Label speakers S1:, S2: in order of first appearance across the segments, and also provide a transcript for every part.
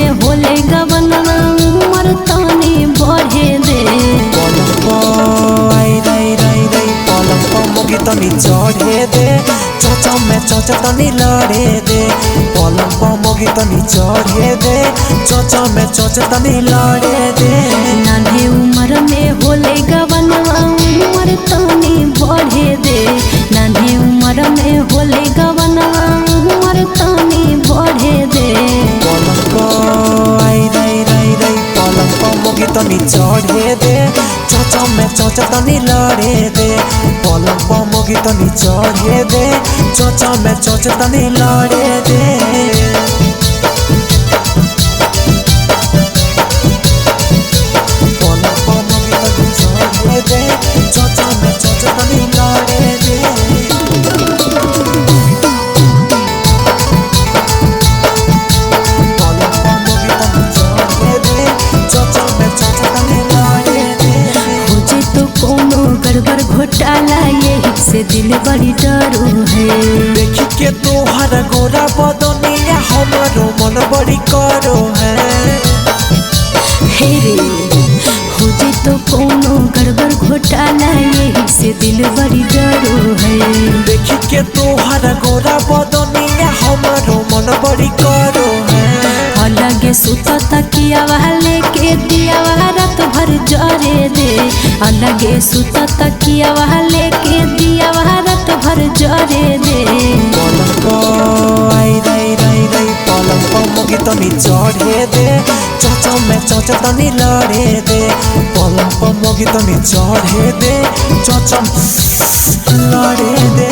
S1: में होले गवनवा उमर तनी बढ़े दे।
S2: मोगी तनी चढ़े दे चचा में चचा तनी लड़े दे। पलंग पर मोगी तनी चढ़े दे चचा में चचा तनी लड़े दे।
S1: नान्हे उमर में होले गवनवा उमर तनी बढ़े दे। नान्हे उमर में होले गवनवा उमर तनी बढ़े दे।
S2: पलंग पर मोगी तनी चढ़े दे चचा में चचा तनी लड़े दे। पलंग पर मोगी तनी चढ़े दे चचा में चचा तनी लड़े दे।
S1: गड़बड़ घोटाला यही से दिल बड़ी डरो है।
S2: देखी के तोहर गोरा बदनिया हमारो मन बड़ी करो है।
S1: हे रे हो जे तो कोनो गड़बड़ घोटाला यही से दिल बड़ी डरो है।
S2: देखी के तोहर गोरा बदनिया हमारो मन बड़ी करो है।
S1: अलगे सुता तकिया वाले के दिया रात भर जरे दे। अलगे सुता तकिया वाले के दिया रात भर जरे दे।
S2: पलंग पर मोगी तनी चढ़े दे चचा में चचा तनी लड़े दे। पलंग पर मोगी तनी चढ़े दे चचा लड़े दे।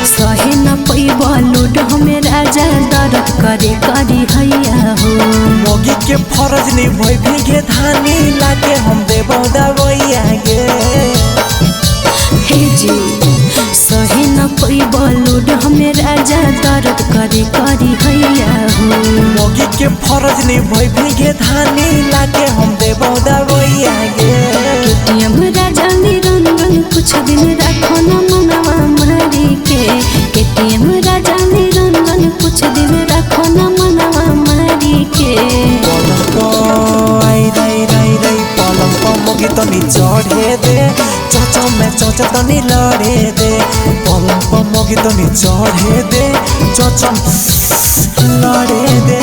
S1: सहे न पैबा लोड हमें राजा दर्द करे करी हैया हो।
S2: मोगी के फरज नहीं भई भीगे धानी लागे हम देबो दवैया गे।
S1: हे जी सहे न पैबा लोड हमें राजा दर्द करे करी हैया हो।
S2: मोगी के फरज नहीं भई भीगे धानी लागे हम देबो दवैया गे।
S1: केटीएम राजा निरंजन कुछ दिन रखो न मनवा मारी के। केटीएम राजा निरंजन कुछ दिन रखो न मनवा मारी के।
S2: पलंग पर मोगी तनी चढ़े दे चचा में चचा तनी लड़े दे। पलंग पर मोगी तनी चढ़े दे चचा लड़े दे।